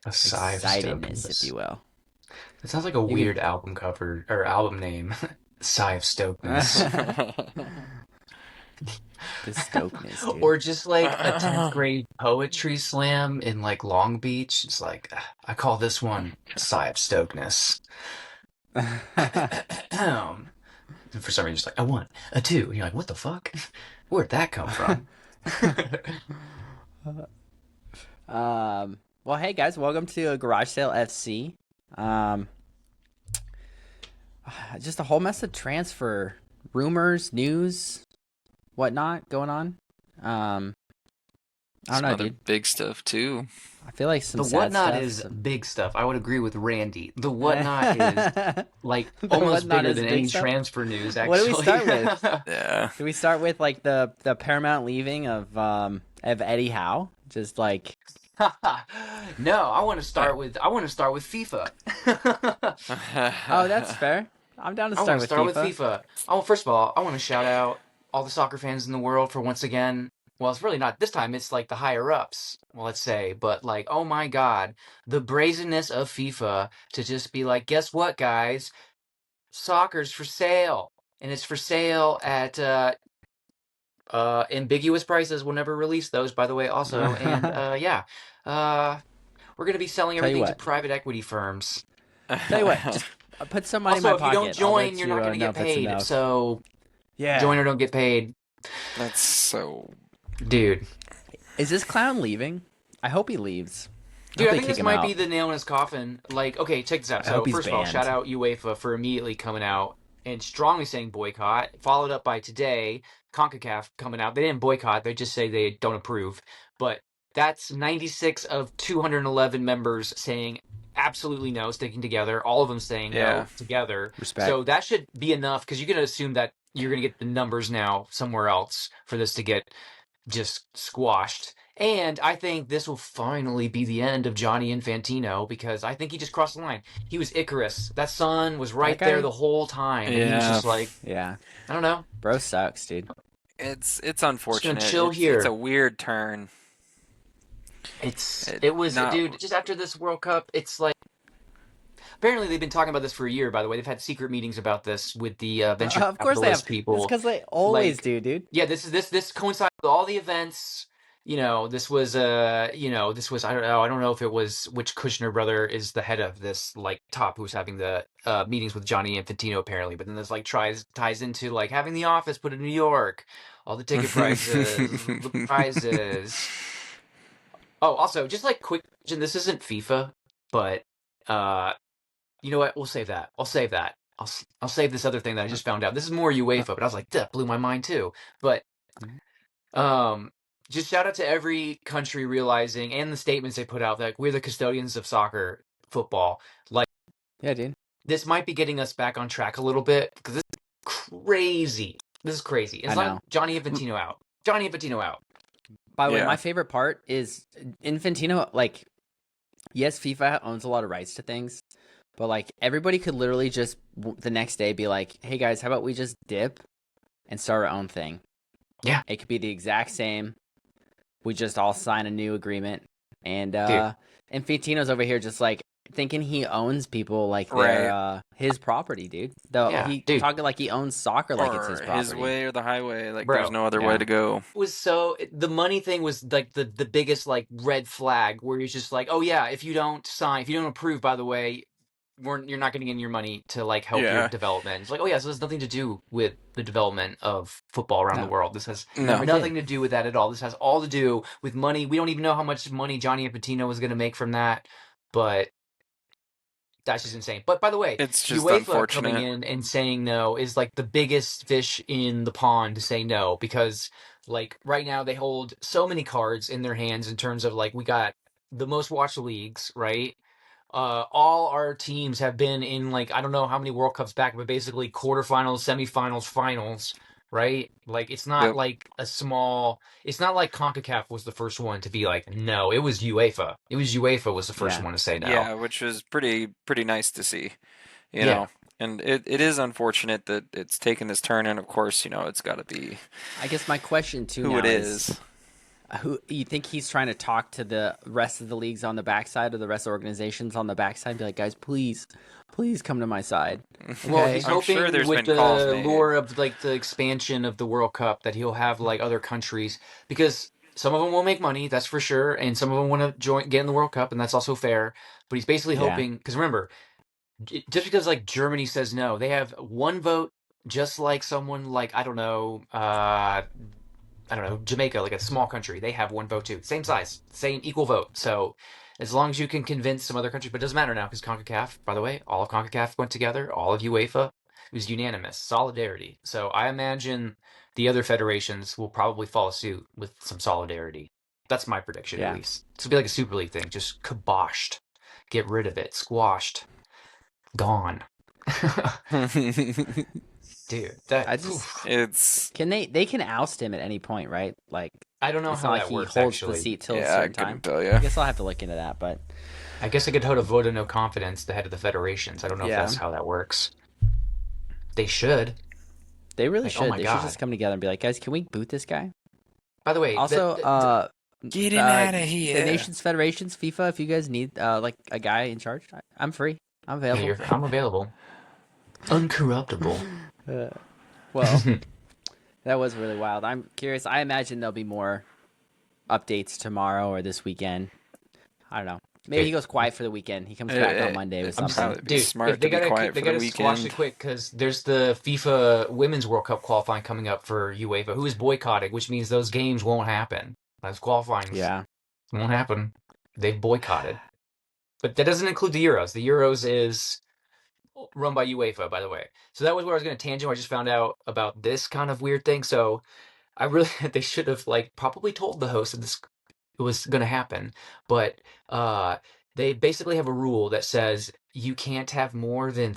A sigh of excitedness, if stokeness. you will. It sounds like a You weird album cover or album name. Sigh of stokeness. can the stokeness, dude. Or just like a 10th grade poetry slam in like Long Beach. It's like, I call this one Sigh of Stokeness. And for some reason, it's like, a one, a two. And you're like, what the fuck? Where'd that come from? Well, hey guys, welcome to Garage Sale FC. Um, just a whole mess of transfer rumors, news, whatnot going on. Um, I don't Some know, other dude. big stuff too. I feel like some The sad whatnot stuff. is big stuff. I would agree with Randy. The whatnot is The like almost whatnot bigger is than big any stuff. transfer news, What do we actually. start with? Yeah. Do we start with like the Paramount leaving of Eddie Howe? Just like No, Uh, I want to start with FIFA. oh, that's fair. I'm down to I want start to with start with FIFA. FIFA. Oh, first of all, I want to shout out all the soccer fans in the world for once again. Well, it's really not this time. It's like the higher ups, well, let's say, but like, oh my God, the brazenness of FIFA to just be like, guess what, guys? Soccer's for sale, and it's for sale at ambiguous prices. We'll never release those, by the way. Also, and yeah, uh, we're gonna be selling Tell you everything to what. private equity firms. Tell you what. Just put some money in my Also, if you don't pocket. I'll join, let you're you not gonna know get if it's paid. enough. So Yeah. join or don't get paid, That's so. dude. Is this clown leaving? I hope he leaves. I Dude, hope I they think kick this him might be out. the nail in his coffin. Like, okay, check this out. I hope So, he's first of all, shout banned. out UEFA for immediately coming out and strongly saying boycott, followed up by today, CONCACAF coming out. They didn't boycott, they just say they don't approve. But that's 96 of 211 members saying absolutely no, sticking together, all of them saying Yeah. no together. Respect. So, that should be enough because you can assume that you're going to get the numbers now somewhere else for this to get just squashed. And I think this will finally be the end of Johnny Infantino because I think he just crossed the line. He was Icarus. That sun was That right there guy. the whole time, and he was Yeah. just like, Yeah. I don't know, Bro sucks, dude. It's just gonna unfortunate. chill It's a here. weird turn. It's It it was, not. dude. Just after this World Cup, it's like apparently they've been talking about this for a year. By the way, they've had secret meetings about this with the venture Of course they have. capitalist It's people. because they always Like, do, dude. yeah, this coincides with all the events. This was this was I don't know if it was which Kushner brother is the head of this like top who's having the meetings with Johnny Infantino apparently, but then this like tries ties into like having the office put in New York, all the ticket prices, the prizes. Oh, also just like quick, this isn't FIFA, but uh you know what? We'll save that. I'll save that. I'll save this other thing that I just found out. This is more UEFA, but I was like, that blew my mind too. But um, just shout out to every country realizing and the statements they put out that we're the custodians of soccer, football. Like Yeah, dude. this might be getting us back on track a little bit because this is crazy. This is crazy. I It's not know. Johnny Infantino out. Johnny Infantino out. By the way, Yeah. my favorite part is Infantino. Like, yes, FIFA owns a lot of rights to things, but like everybody could literally just the next day be like, "Hey guys, how about we just dip and start our own thing?" Yeah, It could be the exact same. We just all sign a new agreement, and dude. Infantino's over here just like thinking he owns people like they're Right. his property, dude. Though Yeah, he dude. talking like he owns soccer like it's Or his his property. way or the highway. Like there's Bro, no other way Yeah. to go. Was so the money thing was like the biggest like red flag where he's just like, oh yeah, if you don't approve, by the way, you're not getting your money to like help your Yeah. development. It's like, oh yeah, so this has nothing to do with the development of football around the No, world. This has No. never did. nothing to do with that at all. This has all to do with money. We don't even know how much money Johnny Infantino was going to make from that, but that's just insane. But by the way, It's just UEFA coming unfortunate. in and saying no is like the biggest fish in the pond to say no because like right now they hold so many cards in their hands in terms of like we got the most watched leagues, right? All our teams have been in like I don't know how many World Cups back, but basically quarterfinals, semifinals, finals, right? Like it's not Yep. like it's not like CONCACAF was the first one to be like no, it was UEFA. It was UEFA was the first Yeah. one to say no. Yeah, which was pretty nice to see, you Yeah. know. And it is unfortunate that it's taken this turn, and of course, it's got to be I guess my question too who it now is, is. Who you think he's trying to talk to the rest of the leagues on the backside or the rest of the organizations on the backside? Be like, guys, please come to my side. Well, Okay. he's I'm hoping sure there's with been calls the made. lure of like the expansion of the World Cup that he'll have like other countries because some of them will make money, that's for sure, and some of them want to get in the World Cup, and that's also fair. But he's basically Yeah. hoping because remember, just because like Germany says no, they have one vote, just like someone like I don't know, Jamaica, like a small country, they have one vote too. Same size, same equal vote. So as long as you can convince some other countries, but it doesn't matter now because CONCACAF, by the way, all of CONCACAF went together, all of UEFA, it was unanimous, solidarity. So I imagine the other federations will probably follow suit with some solidarity. That's my prediction, at Yeah. least. This will be like a Super League thing, just kiboshed. Get rid of it, squashed, gone. Dude, I just It's they can oust him at any point, right? Like I don't know it's how not like that he works, holds the actually. seat till a yeah, I certain couldn't time. tell I you. guess I'll have to look into that, but I guess I could hold a vote of no confidence, the head of the federations. I don't know if Yeah. that's how that works. They should. they really Like, oh should. my They should God. just come together and be like, guys, can we boot this guy? By the way, Also, Get him outta the here. nations federations, FIFA, if you guys need like a guy in charge, I'm free. I'm available. I'm available. Uncorruptible. Well, that was really wild. I'm curious. I imagine there'll be more updates tomorrow or this weekend. I don't know. Maybe he goes quiet for the weekend. He comes back on Monday with I'm something. sorry. It'd be Dude, smart if they to be gotta quiet they for the gotta squash it weekend. quick because there's the FIFA Women's World Cup qualifying coming up for UEFA, who is boycotting, which means those games won't happen. Those qualifying Yeah. won't happen. They've boycotted. But that doesn't include the Euros. The Euros is run by UEFA, by the way. So that was where I was going to tangent. Where I just found out about this kind of weird thing. So I really they should have like probably told the host that this was going to happen, but they basically have a rule that says you can't have more than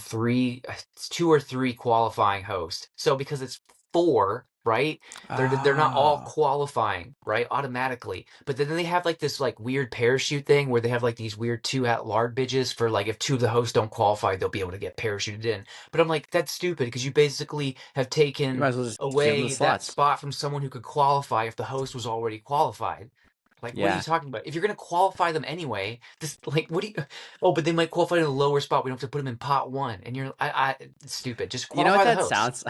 two or three qualifying hosts. So because it's four, right? They're not all Oh. qualifying, right? Automatically. But then they have like this like weird parachute thing where they have like these weird two at large bidges for like if two of the hosts don't qualify, they'll be able to get parachuted in. But I'm like, that's stupid because you basically have You taken might as well just give him away the that slots. spot from someone who could qualify if the host was already qualified. Like, what are Yeah. you talking about? If you're gonna qualify them anyway, this like, what do you? Oh, but they might qualify in a lower spot. We don't have to put them in pot one, and it's stupid. Just You know qualify what the that host. sounds?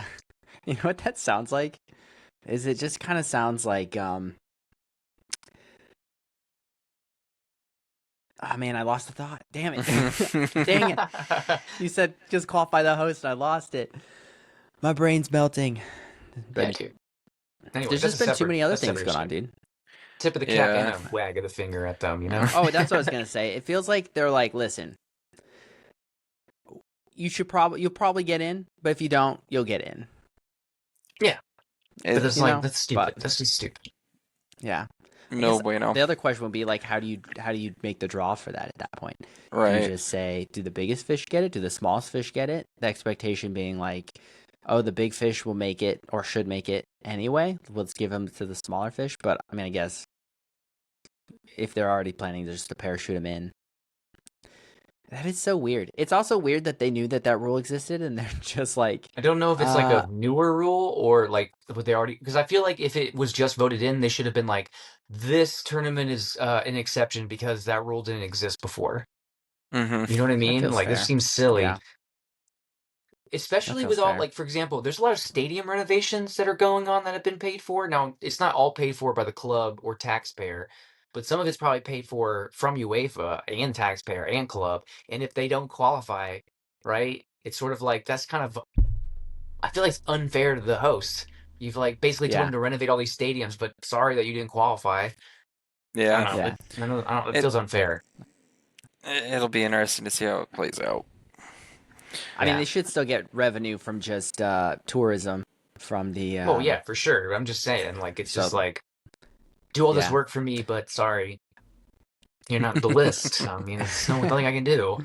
You know what that sounds like? Is it just kind of sounds like Oh man, I lost the thought. Damn it. Dang it. You said just qualify the host and I lost it. My brain's melting. Yeah, But dude. Anyway, there's that's just a been too many other that's a things separate going on, issue. dude. Tip of the cap Yeah. and a wag of the finger at them, you know. Oh, that's what I was gonna say. It feels like they're like, listen, you'll probably get in, but if you don't, you'll get in. But it's you like know, that's stupid. but- That's just stupid. Yeah. No guess bueno. The other question would be like, how do you make the draw for that at that point? Do you Right. just say, do the biggest fish get it? Do the smallest fish get it? The expectation being like, oh, the big fish will make it or should make it anyway. Let's give them to the smaller fish. But I mean, I guess if they're already planning just to parachute them in, that is so weird. It's also weird that they knew that rule existed and they're just like, I don't know if it's like a newer rule or like what they already because I feel like if it was just voted in, they should have been like, this tournament is an exception because that rule didn't exist before. Mm-hmm. You know what I mean? feels Like this fair. seems silly. Yeah. Especially That with feels all fair. like for example, there's a lot of stadium renovations that are going on that have been paid for. Now, it's not all paid for by the club or taxpayer, but some of it's probably paid for from UEFA and taxpayer and club. And if they don't qualify, right? It's sort of like that's kind of I feel like it's unfair to the host. You've like basically told Yeah. them to renovate all these stadiums, but sorry that you didn't qualify. Yeah. I don't know. Yeah. I don't, it It- feels unfair. It'll be interesting to see how it plays out. I mean, Yeah. they should still get revenue from just tourism from the. Oh yeah, for sure. I'm just saying, like it's just so- like do all this Yeah. work for me, but sorry, you're not the list. I mean, it's nothing I can do.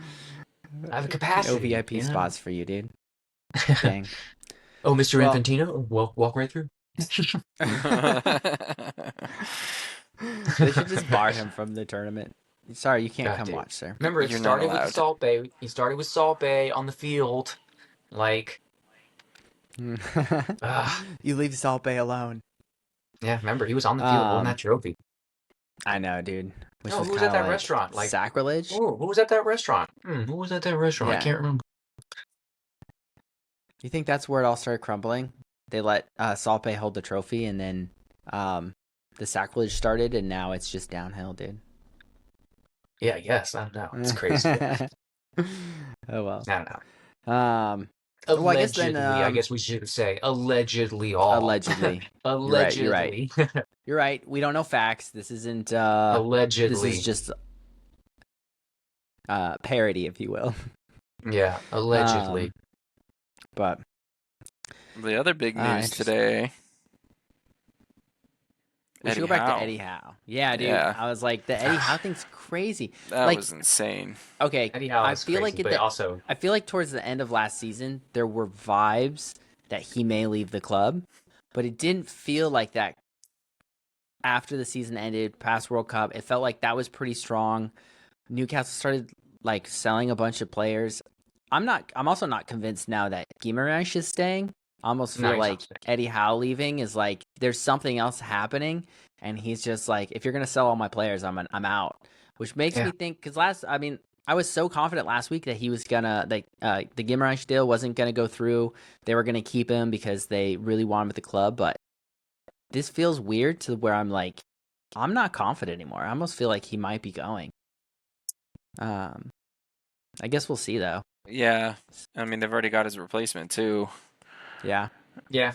I have a capacity. No VIP you know? spots for you, dude. Dang. Oh, Mr. Well- Infantino, walk right through. They should just bar him from the tournament. Sorry, you can't God, come dude. watch, sir. Remember, it You're not started with allowed. Salt Bay. He started with Salt Bay on the field. Like, You leave Salt Bay alone. yeah, remember, he was on the field holding that trophy. I know, dude. Which Oh, was who was kind at of that like restaurant? Like, sacrilege. oh, who was at that restaurant? Who was at that restaurant? I Yeah. can't remember. You think that's where it all started crumbling? They let Salpe hold the trophy, and then the sacrilege started, and now it's just downhill, dude. Yeah, I guess. I don't know. It's crazy. Oh well. I don't know. Well, I guess then Allegedly, I guess we should say allegedly all. allegedly. You're right. Allegedly. You're right. We don't know facts. This isn't. This Allegedly. is just parody, if you will. Yeah, allegedly. But The other big news interesting. today. we should Eddie go back Howe. to Eddie Howe. Yeah, dude. Yeah. I was like, the Eddie Howe thing's crazy. That like- was insane. Okay, Eddie Howe I is feel crazy, like but also I feel like towards the end of last season, there were vibes that he may leave the club, but it didn't feel like that after the season ended, past World Cup. It felt like that was pretty strong. Newcastle started like selling a bunch of players. I'm also not convinced now that Guimaraes is staying. I almost No, feel he's not like staying. Eddie Howe leaving is like there's something else happening, and he's just like, if you're gonna sell all my players, I'm out. Which makes Yeah. me think, because I was so confident last week that he was gonna the Guimaraes deal wasn't gonna go through. They were gonna keep him because they really want him at the club, but this feels weird to where I'm like, I'm not confident anymore. I almost feel like he might be going. I guess we'll see though. Yeah. I mean, they've already got his replacement too. Yeah. yeah.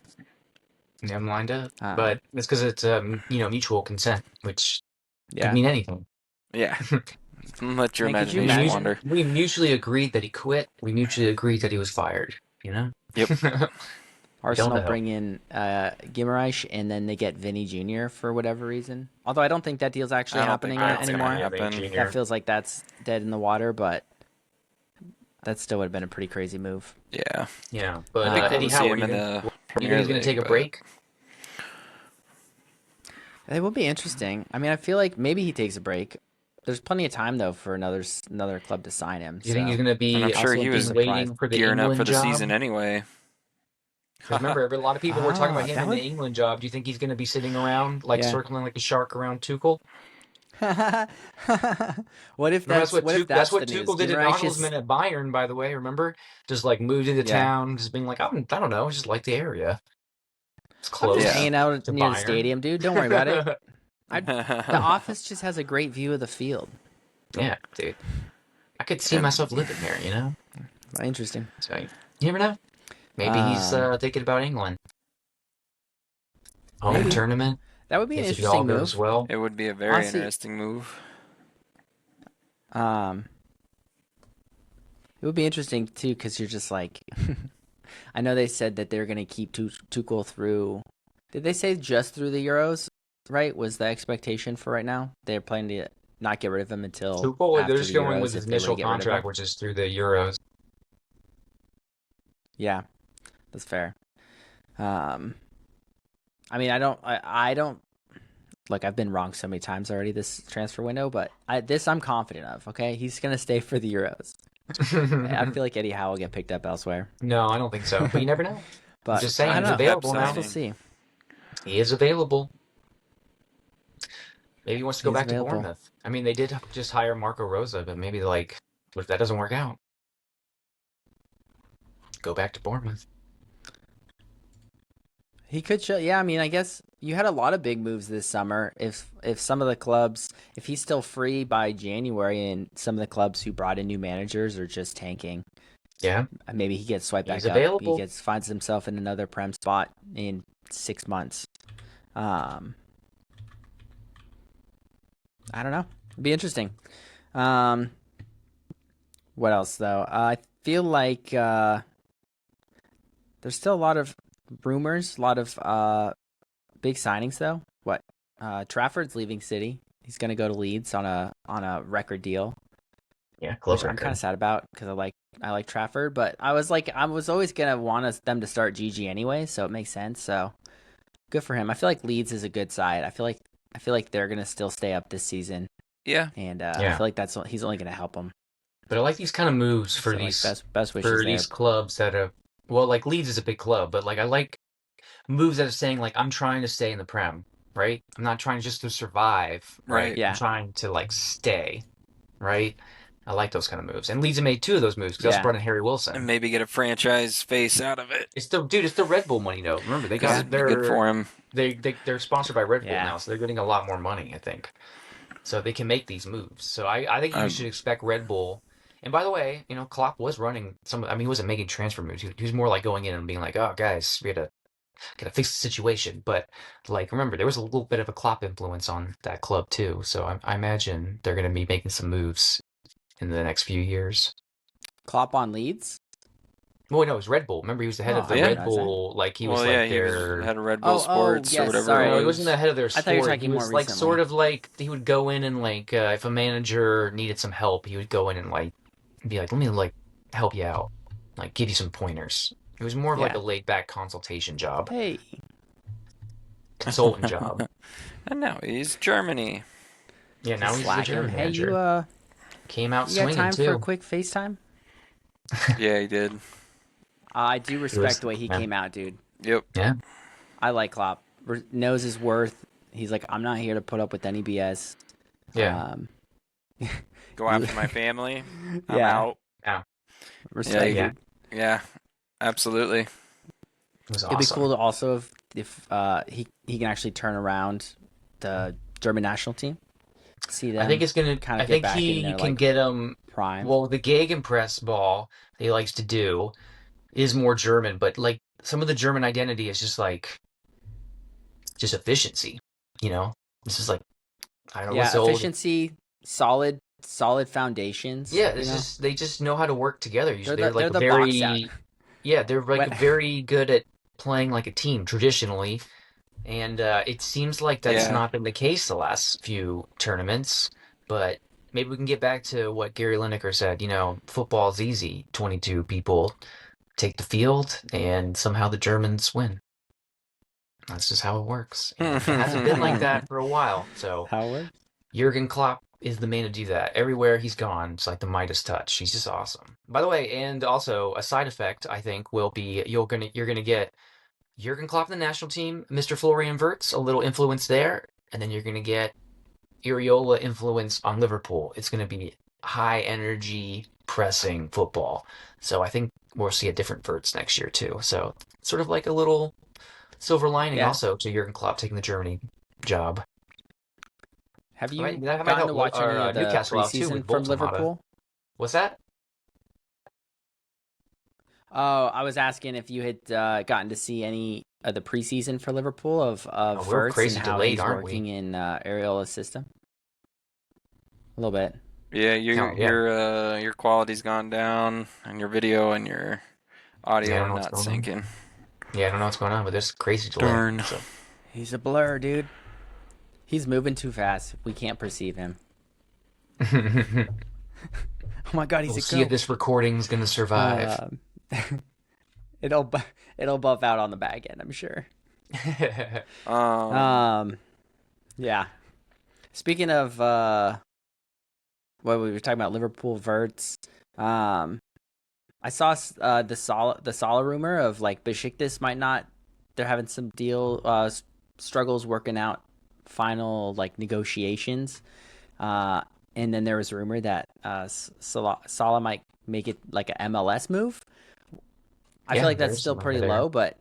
They have him lined up. Um, But it's because it's mutual consent, which Yeah. could mean anything. Yeah. Let your Man, could you imagination imagine? wander. We mutually agreed that he quit. We mutually agreed that he was fired. You know? Yep. Arsenal know. bring in Guimaraes, and then they get Vinny Jr. for whatever reason. Although I don't think that deal's actually I don't happening think that's gonna anymore. happen. That feels like that's dead in the water, but that still would have been a pretty crazy move. Yeah. Yeah, but It'd be cool Eddie to Howe, see are him you in gonna, the you think Premier he's going League, to take a but- break? It will be interesting. I mean, I feel like maybe he takes a break. There's plenty of time though for another club to sign him. Do you think so- he's going to be And I'm sure also he being was waiting for the gearing England up for the job? season anyway. 'Cause remember, a lot of people were talking about him that in would- the England job. Do you think he's going to be sitting around, like Yeah. circling like a shark around Tuchel? What if Remember, that's what the news? Tuchel did at Guimaraes is- Nagelsmann at Bayern, by the way. Remember, just like moved into Yeah. town, just being like, I don't know, I just like the area. It's I'm close. just Yeah. hanging out to near the Bayern. stadium, dude. Don't worry about it. The office just has a great view of the field. Yeah, dude. I could see myself living there, you know. Interesting. So you never know. Maybe he's thinking about England. Home Maybe. tournament. That would be an If it all interesting goes move. well. It would be a very Honestly- interesting move. It would be interesting too, because you're just like, I know they said that they're gonna keep Tuchel through. Did they say just through the Euros? Right? Was the expectation for right now? They're planning to not get rid of him until Tuchel, after they're just the going Euros with his if they were to initial get rid of him. contract, which is through the Euros. Yeah, that's fair. I mean, I don't. Look, I've been wrong so many times already this transfer window, but I'm confident of. Okay, he's gonna stay for the Euros. I feel like Eddie Howe will get picked up elsewhere, No, I don't think so. But you never know. but just saying, I don't he's know. available I now. guess we'll see. He is available. Maybe he wants to go He's back available. to Bournemouth. I mean, they did just hire Marco Rosa, but maybe like, what if that doesn't work out? Go back to Bournemouth. He could show. Yeah, I mean, I guess you had a lot of big moves this summer. If some of the clubs, if he's still free by January, and some of the clubs who brought in new managers are just tanking, Yeah, maybe he gets swiped He's back available. up. He finds himself in another Prem spot in 6 months. I don't know. It'd be interesting. What else though? I feel like there's still a lot of rumors, a lot of big signings though. What? Trafford's leaving City. He's gonna go to Leeds on a record deal, yeah, which close I'm kind of sad about because I like Trafford, but I was always gonna want them to start GG anyway, so it makes sense. So good for him. I feel like Leeds is a good side. I feel like they're gonna still stay up this season, Yeah. and Yeah. I feel like he's only gonna help them. But I like these kind of moves for So, like, these best wishes for there. these clubs that have. Well, like Leeds is a big club, but like I like moves that are saying like I'm trying to stay in the Prem. right? I'm not trying just to survive, right? Right. Yeah. I'm trying to like stay, right? I like those kind of moves. And Leeds have made 2 of those moves because they also Yeah. brought in Harry And Wilson. maybe get a franchise face out of it. It's the Red Bull money though. Remember, they Because got it'd be good for him. they're sponsored by Red Bull Yeah. now, so they're getting a lot more money, I think. So they can make these moves. So I think you should expect Red Bull. And by the way, Klopp was running some. I mean, he wasn't making transfer moves. He was more like going in and being like, "Oh, guys, we gotta fix the situation." But like, remember, there was a little bit of a Klopp influence on that club too. So I imagine they're gonna be making some moves in the next few years. Klopp on Leeds. Well, no, it was Red Bull. Remember, he was the head Oh, of the I didn't Red realize that. Bull. Like he was Well, like yeah, he their. was head of Red Bull Oh, Sports yes, or whatever sorry. it No, was. he wasn't the head of their I thought you were sport. He talking more was like recently. sort of like he would go in and like if a manager needed some help, he would go in and like be like, "Let me like help you out, like give you some pointers." It was more of like Yeah. a laid back consultation job, Hey, consultant job. And now he's Germany. Yeah, now just he's the slacking. German Hey, manager. Came out you got swinging time for a too. quick FaceTime? Yeah, he did. I do respect the way he man. came out, dude. Yep. Yeah, I like Klopp. Knows his worth. He's like, I'm not here to put up with any BS. yeah, Go after my family. I'm Yeah. out. Respect, Yeah. dude. Yeah, absolutely. it was It'd awesome. be cool to also if he can actually turn around the German national team. See them. I think it's gonna. kinda I get think back in he their, can like, get him. prime. Well, the gegenpress ball that he likes to do is more German, but like some of the German identity is just like just efficiency. This is like I don't know Yeah, what's the old. efficiency, solid foundations. Yeah, you it's know? just they just know how to work together. Usually, They're they're like the very box out. yeah, they're like When- very good at playing like a team traditionally, and it seems like that's Yeah. not been the case the last few tournaments. But maybe we can get back to what Gary Lineker said. Football's easy. 22 people take the field, and somehow the Germans win. That's just how it works. And it hasn't been like that for a while. So How it works? Jurgen Klopp is the man to do that. Everywhere he's gone, it's like the Midas touch. He's just awesome. By the way, and also a side effect, I think, will be you're gonna get Jurgen Klopp in the national team, Mr. Florian Wirtz, a little influence there, and then you're gonna get Iriola influence on Liverpool. It's gonna be high energy pressing football. So I think we'll see a different Wirtz next year too. So sort of like a little silver lining Yeah. also to Jurgen Klopp taking the Germany job. Have you That might gotten help to watch any of the Newcastle out too preseason with from Bolton Liverpool? What's that? Oh, I was asking if you had gotten to see any of the preseason for Liverpool of we're Wirtz crazy and how delayed, he's aren't we? working in Ariola's system. A little bit. Yeah, Oh, yeah. your quality's gone down, and your video and your audio Yeah, I don't are know what's not going on. syncing. Yeah, I don't know what's going on, but there's crazy delay. Darn. So. He's a blur, dude. He's moving too fast. We can't perceive him. Oh my god, he's We'll a see if goat. this recording's gonna survive. It'll buff out on the back end, I'm sure. Um, Yeah. Speaking of what we were talking about, Liverpool Verts. I saw the Salah rumor of like Besiktas might not. They're having some struggles working out final like negotiations. And then there was a rumor that Salah might make it like an MLS move. I Yeah, feel like that's there's still some pretty over there. low, but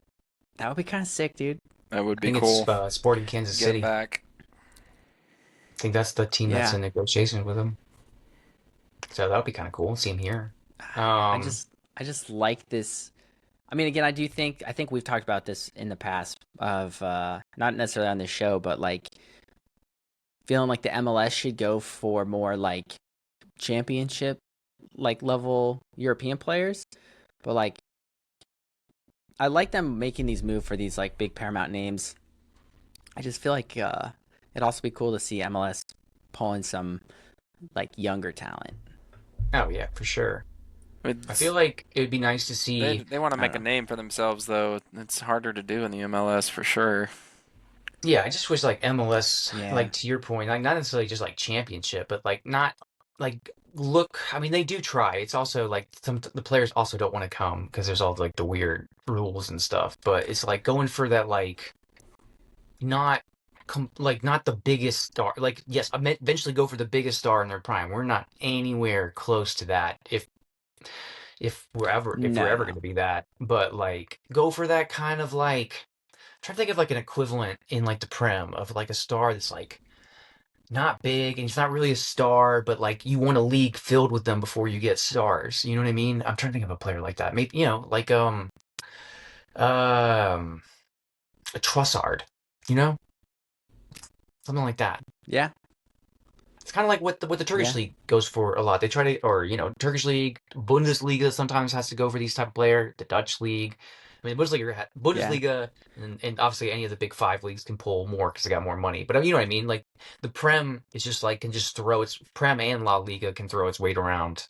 that would be kind of sick, dude. that would I be think cool. it's Sporting Kansas Get City. back. I think that's the team that's Yeah. in negotiations with him. So that would be kind of cool. See him here. I just like this. I mean, again, I think we've talked about this in the past of not necessarily on this show, but like feeling like the MLS should go for more like championship like level European players. But like I like them making these moves for these like big Paramount names. I just feel like it'd also be cool to see MLS pulling some like younger talent. Oh yeah, for sure. I It's- feel like it would be nice to see. they want to I make a don't know. name for themselves, though. It's harder to do in the MLS for sure. Yeah, I just wish like MLS, Yeah. like to your point, like not necessarily just like championship, but like not like look. I mean, they do try. It's also like the players also don't want to come because there's all like the weird rules and stuff. But it's like going for that like not like not the biggest star. Like yes, eventually go for the biggest star in their prime. We're not anywhere close to that. If we're ever going No. to be that, but like go for that kind of like try to think of like an equivalent in like the Prem of like a star that's like not big and he's not really a star, but like you want a league filled with them before you get stars. You know what I mean? I'm trying to think of a player like that. Maybe like um a Trussard, you know, something like that. Yeah. It's kind of like what the Turkish Yeah. league goes for a lot. They try to, or Turkish league, Bundesliga sometimes has to go for these type of player. The Dutch league, I mean, Yeah. Bundesliga, and obviously any of the big five leagues can pull more because they got more money. But you know what I mean? Like the Prem is just like can just throw its Prem and La Liga can throw its weight around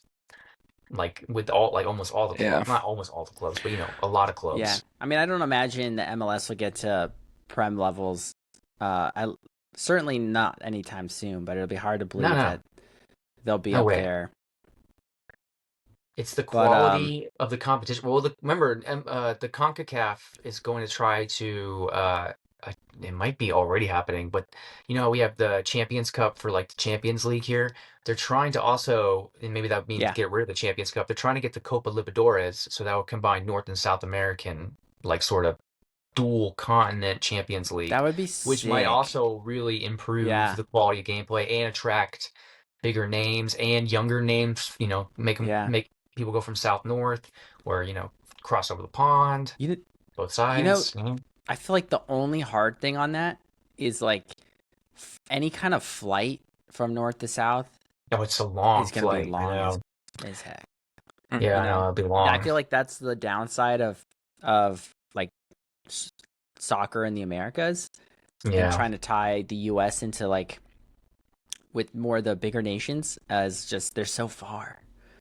like with almost all the Yeah. clubs, not almost all the clubs, but a lot of Yeah. clubs. I mean, I don't imagine the MLS will get to Prem levels. I certainly not anytime soon, but it'll be hard to No, believe no, that they'll be no up way. there. It's the But quality of the competition. Well, remember, the CONCACAF is going to try to. It might be already happening, but we have the Champions Cup for like the Champions League here. They're trying to also, and maybe that means yeah, get rid of the Champions Cup. They're trying to get the Copa Libertadores, so that will combine North and South American, like sort of dual continent Champions League, that would be which might sick. also really improve Yeah. the quality of gameplay and attract bigger names and younger names. Yeah. Make people go from south north, or cross over the pond, You both you know, sides. I feel like the only hard thing on that is like any kind of flight from north to south Oh, it's a long is going to be flight. I long know. as heck. Yeah, You I know. know, It'll be I long. feel like that's the downside of like soccer in the Americas and Yeah. trying to tie the U.S. into like with more of the bigger nations as just they're so far.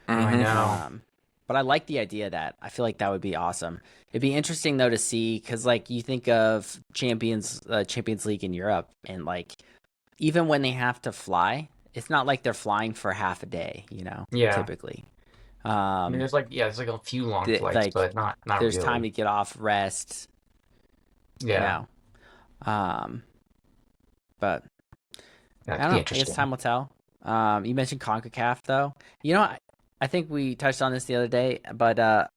I Hmm. know. But I like the idea of that. I feel like that would be awesome. It'd be interesting though to see because like you think of Champions League in Europe and like even when they have to fly, it's not like they're flying for half a day. Yeah. Typically. I mean, Um, there's like a few long flights, like but not there's time really. to get off, rest. You Yeah. know. Um, but Yeah, I it'd don't be know. I guess interesting. time will tell. You mentioned CONCACAF though. I think we touched on this the other day, but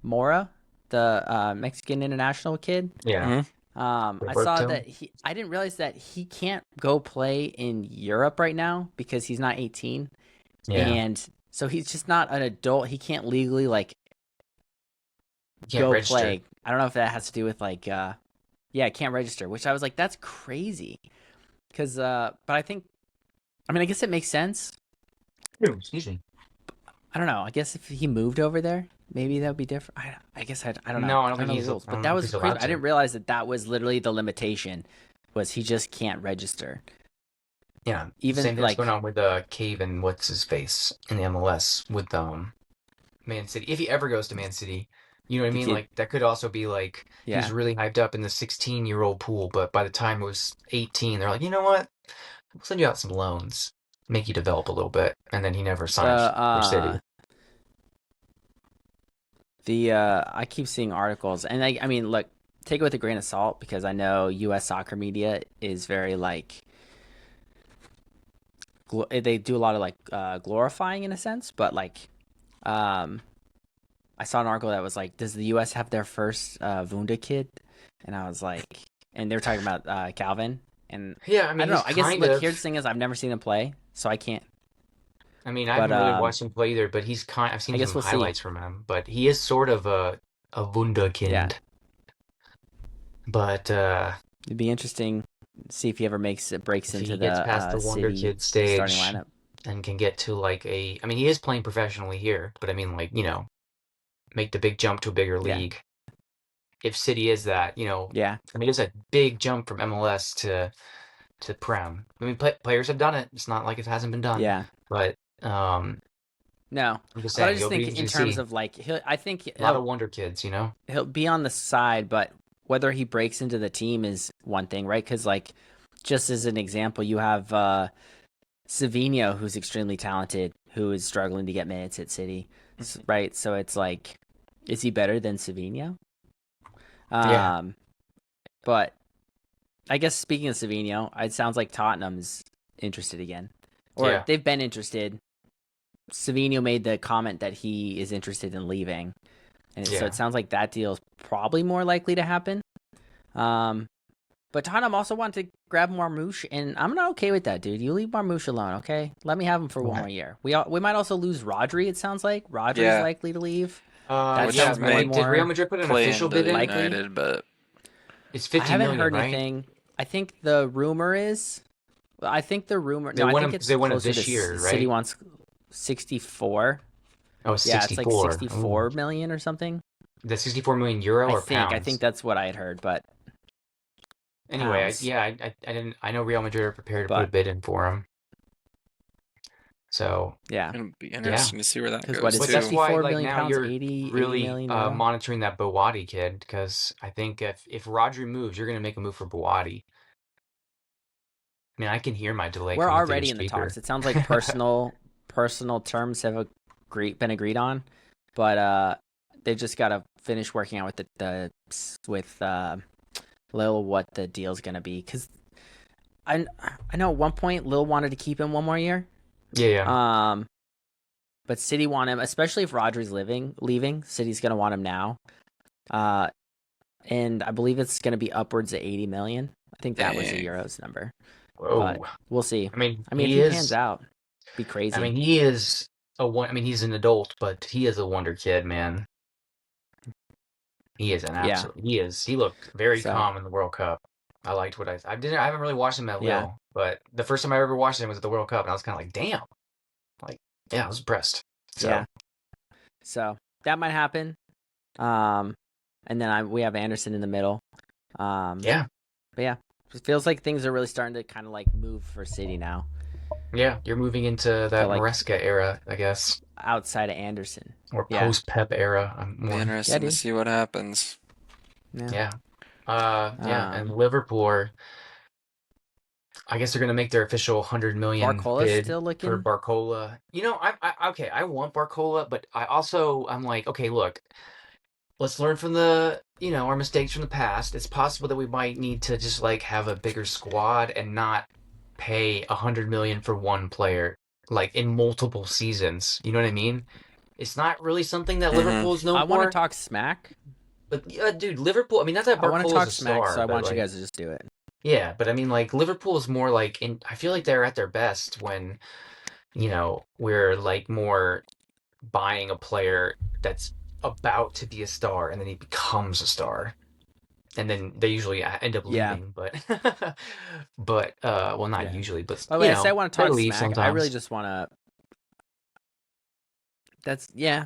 Mora, the Mexican international kid, Yeah. Hmm. I saw Roberto. that I didn't realize that he can't go play in Europe right now because he's not 18, Yeah. and so he's just not an adult. He can't legally like You can't go register. play. I don't know if that has to do with like yeah, can't register, which I was like, that's crazy. Because but I mean, I guess it makes sense. Ooh, excuse me. I don't know. I guess if he moved over there, maybe that would be different. I guess I don't know. No, I don't I don't think know he's. the I rules, but don't that know if was he's crazy. allowed I didn't to. realize that that was literally the limitation, was he just can't register. Yeah, Even same thing that's like going on with Cave and what's his face in the MLS with Man City. If he ever goes to Man City, you know what I the mean? kid, Like that could also be like he was yeah, really hyped up in the 16-year-old pool, but by the time it was 18, they're like, you know what? We'll send you out some loans, make you develop a little bit, and then he never the signed for City. I keep seeing articles, and I mean, look, take it with a grain of salt because I know U.S. soccer media is very like they do a lot of like glorifying in a sense, but like um I saw an article that was like, does the U.S. have their first Wunda kid? And I was like, and they were talking about Calvin, and Yeah, I I mean don't know. he's I guess kind look, of. here's the thing is I've never seen him play, so I can't. I mean, I But haven't really watched him play either, but I've I seen guess some we'll see. highlights from him, but he is sort of a Yeah, Wunderkind. But it'd be interesting to see if he ever breaks if into he the gets past the Wonder city Kid starting stage lineup. and can get to like I mean, he is playing professionally here, but I mean, like, make the big jump to a bigger Yeah, league. If City is that, yeah, I mean, it's a big jump from MLS to Prem. I mean, players have done it. It's not like it hasn't been done, yeah. but No, I'm just but I saying, just it'll be think in interesting to terms see of like I think a lot of Wonder Kids. he'll be on the side, but whether he breaks into the team is one thing, right? Because like just as an example, you have Savinho, who's extremely talented, who is struggling to get minutes at City, right? So it's like, is he better than Savinho? Yeah. But I guess speaking of Savinho, it sounds like Tottenham's interested again, or Yeah. they've been interested. Savinho made the comment that he is interested in leaving, and so Yeah. it sounds like that deal is probably more likely to happen. But Tottenham also wanted to grab Marmoush, and I'm not okay with that, dude. You leave Marmoush alone, okay? Let me have him for one more year. We might also lose Rodri. It sounds like Rodri's Yeah. likely to leave. That Yeah. sounds more and Did Real more Madrid put an Play official into bid in? likely. United, but It's I 50 haven't million, heard right? anything. I think the rumor is. I think the rumor. They No, I want think him- it's they want him closer this to year, City right? wants 64. Oh, Yeah, it's like 64. 64 Ooh. million or something. The 64 million euro or pounds? I think that's what I had heard, but Anyway, pounds. I didn't. I know Real Madrid are prepared to put a But bid in for him. So yeah, it'll be interesting to see where that because goes what is But too. that's why, 64 like, million now pounds, you're 80 really million euro? monitoring that Boati kid, because I think if Rodri moves, you're gonna make a move for Boati. I mean, I can hear my delay We're coming through already your in the speaker. talks. It sounds like personal terms have been agreed on, but they've just got to finish working out with Lil what the deal's gonna be. Because I know at one point Lil wanted to keep him one more year. Yeah. But City want him, especially if Rodri's leaving. City's gonna want him now. And I believe it's gonna be upwards of 80 million. I think that was the Dang. Euros number. Whoa. But we'll see. I mean, if he he is. pans out, it'd be crazy. I mean, he is I mean, he's an adult, but he is a wonder kid, man. He is an Yeah. absolute. He is. He looked very So- calm in the World Cup. I liked what I didn't. I haven't really watched him at Yeah. Lille, but the first time I ever watched him was at the World Cup, and I was kind of like, damn. Like, yeah, I was impressed. So, Yeah. So that might happen. And then we have Anderson in the middle. yeah, But yeah, it feels like things are really starting to kind of like move for City now, yeah. You're moving into that So, like- Maresca era, I guess, outside of Anderson. or Yeah. post Pep era. I'm Be more. interesting to dude. see what happens. Yeah. And Um, Liverpool are, I guess they're gonna make their official 100 million Barcola's bid still for looking. Barcola. You know, okay, I want Barcola, but I'm like, okay, look, let's learn from our mistakes from the past. It's possible that we might need to just like have a bigger squad and not pay 100 million for one player, like in multiple seasons. You know what I mean? It's not really something that Mhm. Liverpool's known I want for. to talk smack. But dude, Liverpool. I mean, not that I want to Barcola's talk a smack, star, so I but, want you like, guys to just do it. yeah, but I mean, like, Liverpool is more like I feel like they're at their best when, we're like more buying a player that's about to be a star and then he becomes a star. And then they usually end up Yeah. leaving, but well, not Yeah. usually, but By the way, I say I want to they talk leave smack. I really sometimes. just want to. Yeah.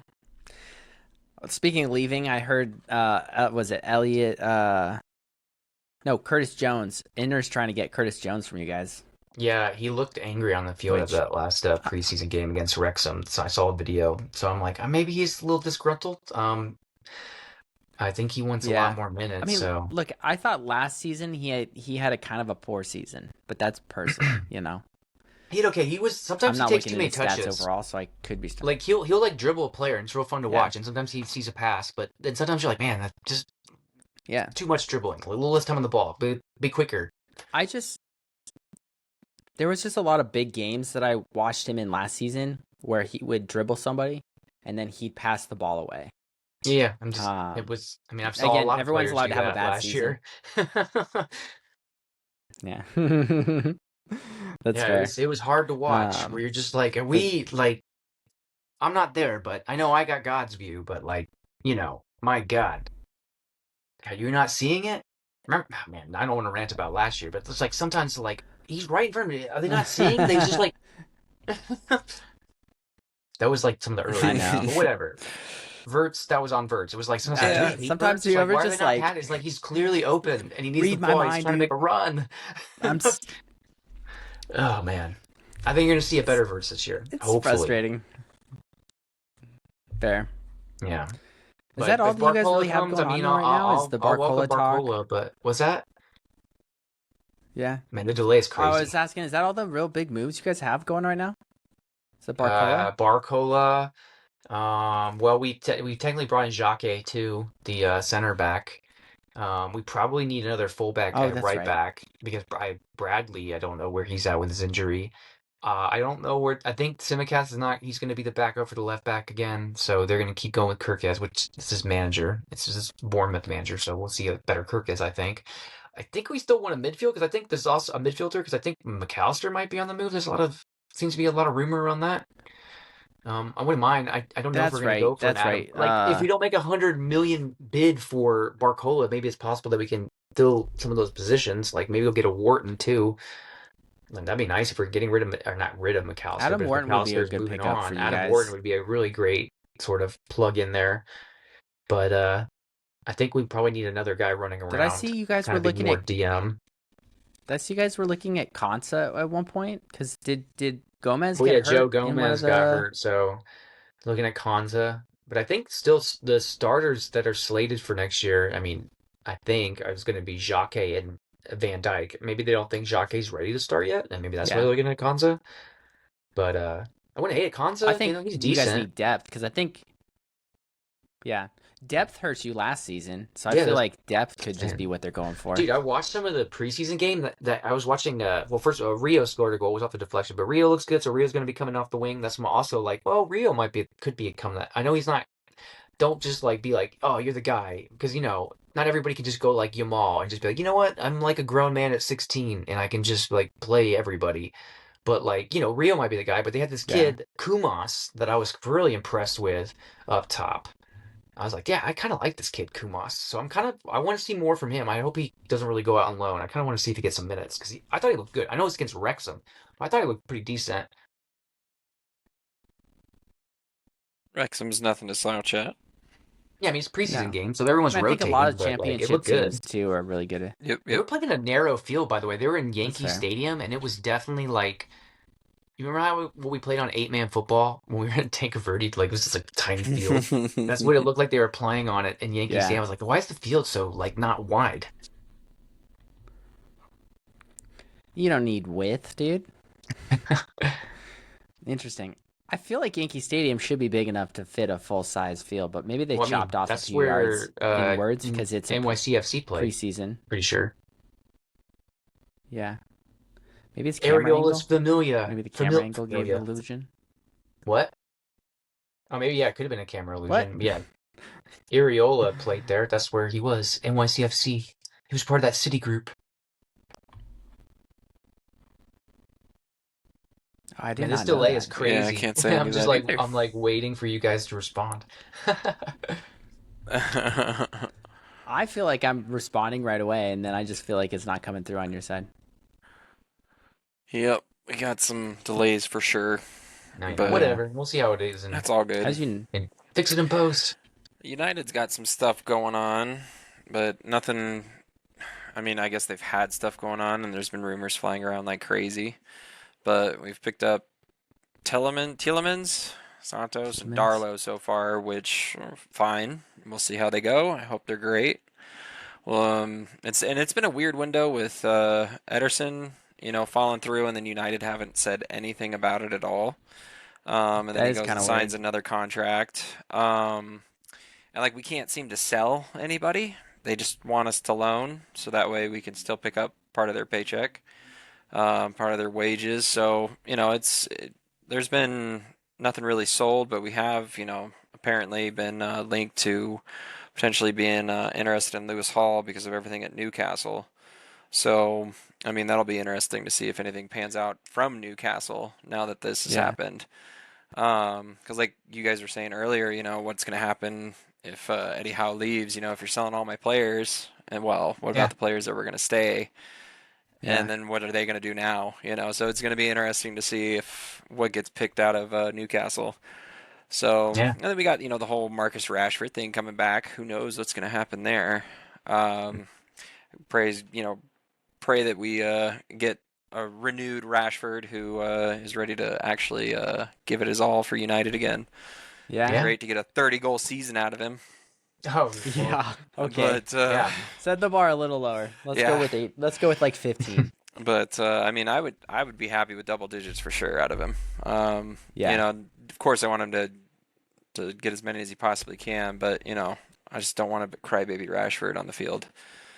Speaking of leaving, I heard. Was it Elliot? No, Curtis Jones. Inter's trying to get Curtis Jones from you guys. Yeah, he looked angry on the field of Which- that last preseason game against Wrexham. So I saw a video. So I'm like, maybe he's a little disgruntled. I think he wants a Yeah. lot more minutes. I mean, so look, I thought last season he had a kind of a poor season, but that's personal, you know. he was I'm sometimes he not takes looking too at many his stats touches. overall, so I could be. Like he'll like dribble a player and it's real fun to Yeah. watch. And sometimes he sees a pass, but then sometimes you're like, man, that's just Yeah, too much dribbling. A little less time on the ball. Be quicker. there was just a lot of big games that I watched him in last season where he would dribble somebody and then he'd pass the ball away. Yeah, I'm just. Um, It was. I mean, I've saw a again, lot of everyone's players allowed do to have a that bad last year. Yeah, that's Yeah, fair. it was hard to watch. Where you're just like, are we like? I'm not there, but I know I got God's view. But like, my God, are you not seeing it? Remember, man, I don't want to rant about last year, but it's like sometimes like he's right in front of me. Are they not seeing? They just like. That was like some of the early. I know. But whatever. Verts, that was on Verts. It was like sometimes Yeah, like, "Do you hate sometimes Verts?" you Like, ever why are they just, not like, had it? It's like he's clearly open and he needs read the my ball. He's mind, trying to dude. make a run. I'm Oh man, I think you're gonna see a better Verts this year. It's Hopefully. frustrating. Fair. Yeah. Is But that all if that you guys Barcola really have comes, going I mean, on right now? I'll Is the I'll welcome Barcola talk? Barcola, but what's that? Yeah. Man, the delay is crazy. I was asking, is that all the real big moves you guys have going right now? Is it Barcola? Barcola. Well, we technically brought in Jacque too, the center back. We probably need another fullback Oh, at that's right right. back because Bradley, I don't know where he's at with his injury. I don't know where. I think Simicast is not. He's going to be the backup for the left back again. So they're going to keep going with Kirkes, which is his manager. It's his Bournemouth manager. So we'll see a better Kirkes, I think. I think we still want a midfield because I think there's also a midfielder because I think McAllister might be on the move. Seems to be a lot of rumor around that. I wouldn't mind. I don't know if we're That's gonna go right. for an That's Adam. right. Like, if we don't make 100 million bid for Barcola, maybe it's possible that we can fill some of those positions. Like, maybe we'll get a Wharton too. And that'd be nice if we're getting rid of, or not rid of McAllister, Adam but if Wharton would be McAllister a is good moving pickup for on, you Adam Wharton guys. would be a really great sort of plug in there. But I think we probably need another guy running Did I around, see you guys kind were of be looking more at? DM. Did I see you guys were looking at Konsa at one point? Because did Gomez Well, get yeah, Joe hurt in one of Gomez got the? hurt, so looking at Konza. But I think still the starters that are slated for next year, I mean, I think is going to be Jake and Van Dyke. Maybe they don't think Jake's ready to start yet, and maybe that's why Yeah, they're looking at Konza. But I wouldn't hate it. I Konza, think he's you guys decent. need depth because I think yeah, depth hurts you last season, so I Yeah, feel that's like depth could just man. be what they're going for. Dude, I watched some of the preseason game that I was watching. Well, first, Rio scored a goal, it was off the deflection, but Rio looks good, so Rio's going to be coming off the wing. That's also like, well, Rio could be coming. I know he's not. Don't just like be like, oh, you're the guy, because not everybody can just go like Yamal and just be like, you know what, I'm like a grown man at 16 and I can just like play everybody. But like, Rio might be the guy, but they had this Yeah, kid Kumas that I was really impressed with up top. I was like, yeah, I kind of like this kid Kumas, so I want to see more from him. I hope he doesn't really go out on loan. I kind of want to see if he gets some minutes because I thought he looked good. I know it's against Wrexham, but I thought he looked pretty decent. Wrexham's nothing to slouch at. Yeah, I mean it's a preseason no, game, so everyone's and I think a lot rotating, of but like it championship looked good. teams too are really good. Yep, They yep. were playing in a narrow field, by the way. They were in That's Yankee fair. Stadium, and it was definitely like, you remember what we played on 8-man football when we were in Tanque Verde? Like, it was just like a tiny field. That's what it looked like they were playing on it in Yankee Yeah, Stadium. I was like, why is the field so like not wide? you don't need width, dude. Interesting. I feel like Yankee Stadium should be big enough to fit a full size field, but maybe they Well, I mean, chopped off a that's few yards where inwards because it's a NYCFC played. preseason. Pretty sure. Yeah, maybe it's camera Areolas angle. Familia. Maybe the camera angle gave the illusion. What? Oh, maybe yeah, it could have been a camera What? illusion. Yeah, Areola played there. That's where he was. NYCFC. He was part of that city group. Oh, I did Man, not this know delay that. is crazy. Yeah, I can't say I I'm knew just that like either. I'm like waiting for you guys to respond. I feel like I'm responding right away, and then I just feel like it's not coming through on your side. Yep, we got some delays for sure. But Whatever. We'll see how it is that's all good. As you, and fix it in post. United's got some stuff going on, but nothing. I mean, I guess they've had stuff going on, and there's been rumors flying around like crazy. But we've picked up Tielemans, Santos, and Tielemans. Darlow so far, which are fine. We'll see how they go. I hope they're great. Well, it's been a weird window with Ederson, falling through, and then United haven't said anything about it at all. And then that he is goes kind and of signs weird. another contract. And like we can't seem to sell anybody. They just want us to loan, so that way we can still pick up part of their paycheck, part of their wages. So there's been nothing really sold, but we have apparently been linked to potentially being interested in Lewis Hall because of everything at Newcastle. So I mean that'll be interesting to see if anything pans out from Newcastle now that this has Yeah. happened. Because like you guys were saying earlier, what's going to happen if Eddie Howe leaves? If you're selling all my players, and well, what Yeah. about the players that were going to stay? Yeah. And then what are they going to do now? So it's going to be interesting to see if what gets picked out of Newcastle. So Yeah. and then we got the whole Marcus Rashford thing coming back. Who knows what's going to happen there? Praise pray that we get a renewed Rashford who is ready to actually give it his all for United again. Yeah. Yeah. Great to get a 30-goal season out of him. Oh, Yeah. Okay. But yeah. Set the bar a little lower. Let's Yeah. go with 8. Let's go with like 15. but I mean, I would be happy with double digits for sure out of him. Yeah. Of course, I want him to get as many as he possibly can, but I just don't want to crybaby Rashford on the field.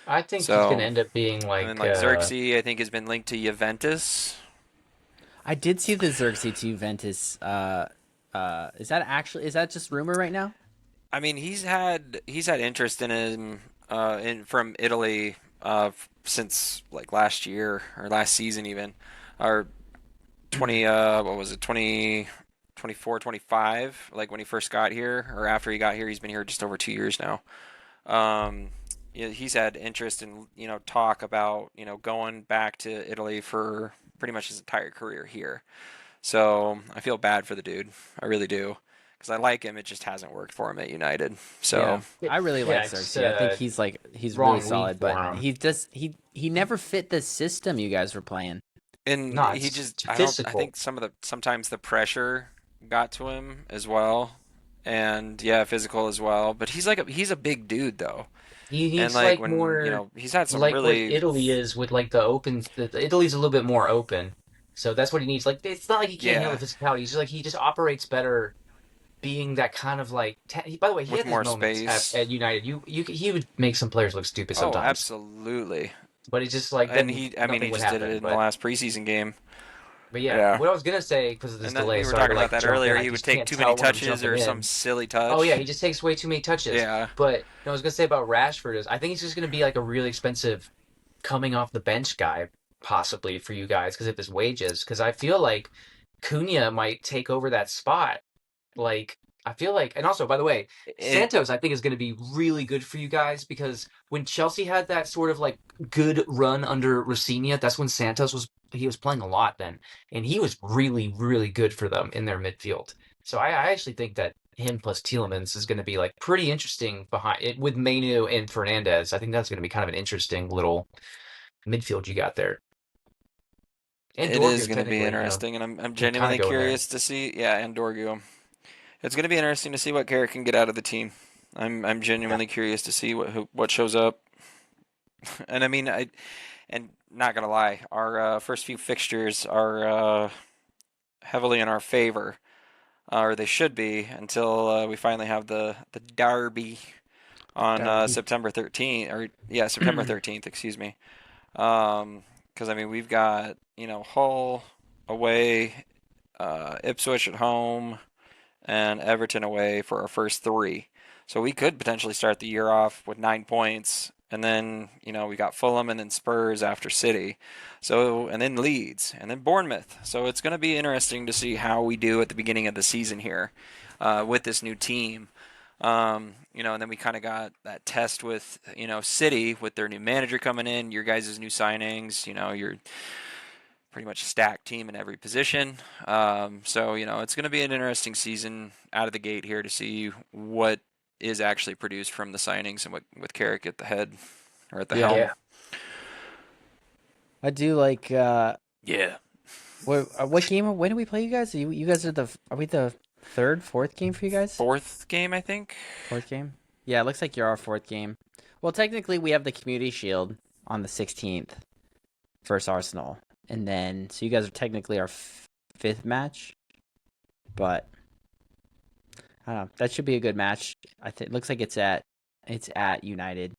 I think he's going to So, end up being and then like, like Xerxes, I think has been linked to Juventus. I did see the Xerxes to Juventus. Is that just rumor right now? I mean, he's had interest in him in from Italy since like last year or last season even, or 20 what was it 2024 25 like when he first got here or after he got here. He's been here just over 2 years now. Yeah, he's had interest in talk about going back to Italy for pretty much his entire career here. So I feel bad for the dude. I really do. Because I like him, it just hasn't worked for him at United. So Yeah, I really yeah, like it's Xerxes. I think he's really wrong league solid, for but him. he never fit the system you guys were playing. and No, he it's just too I physical. think sometimes the pressure got to him as well. And yeah, physical as well. But he's a big dude though. He And needs like like when more he's had some like what really Italy is with like the open. Italy's a little bit more open, so that's what he needs. Like it's not like he can't handle yeah, the physicality. He's just like he just operates better being that kind of like. By the way, he with had his more moments space. at United. He would make some players look stupid Oh, sometimes, absolutely. but it's just like And then I mean, nothing he would just did happen. it in the last preseason game. But yeah, Yeah. what I was gonna say because of this And then delay, we were sorry to talking about like that jump in. earlier. I He would just take can't too many tell when I'm touches jumping or some in. silly Oh yeah, touch. he just takes way too many touches. Yeah. But no, I was gonna say about Rashford is I think he's just gonna be like a really expensive coming off the bench guy possibly for you guys because of his wages. Because I feel like Cunha might take over that spot. Like I feel like, and also by the way, It, Santos I think is going to be really good for you guys because when Chelsea had that sort of like good run under Rosinha, that's when Santos was he was playing a lot then, and he was really good for them in their midfield. So I actually think that him plus Tielemans is going to be like pretty interesting behind it with Mainu and Fernandez. I think that's going to be kind of an interesting little midfield you got there. And it is Dorgu going to be technically, interesting, and I'm can kind of genuinely go in there. curious to see. Yeah, and Dorgu. It's going to be interesting to see what Carrick can get out of the team. I'm Yeah. genuinely curious to see what shows up. And I mean, and not gonna lie, our first few fixtures are heavily in our favor, or they should be until we finally have the derby on Derby. September 13th, or yeah, September 13th, excuse me. Because I mean, we've got Hull away, Ipswich at home, and Everton away for our first three. So we could potentially start the year off with 9 points, and then we got Fulham and then Spurs after City, so and then Leeds and then Bournemouth. So it's going to be interesting to see how we do at the beginning of the season here with this new team. And then we kind of got that test with City with their new manager coming in, your guys' new signings. You're pretty much stacked team in every position. So it's going to be an interesting season out of the gate here to see what is actually produced from the signings and what with Carrick at the head or at the Yeah, helm. Yeah. I do like. Yeah. What game? When do we play you guys? You guys are we the third, fourth game for you guys? Fourth game, I think. Fourth game. Yeah, it looks like you're our fourth game. Well, technically, we have the Community Shield on the 16th versus Arsenal, and then so you guys are technically our fifth match. But I don't know. That should be a good match. I think looks like it's at United.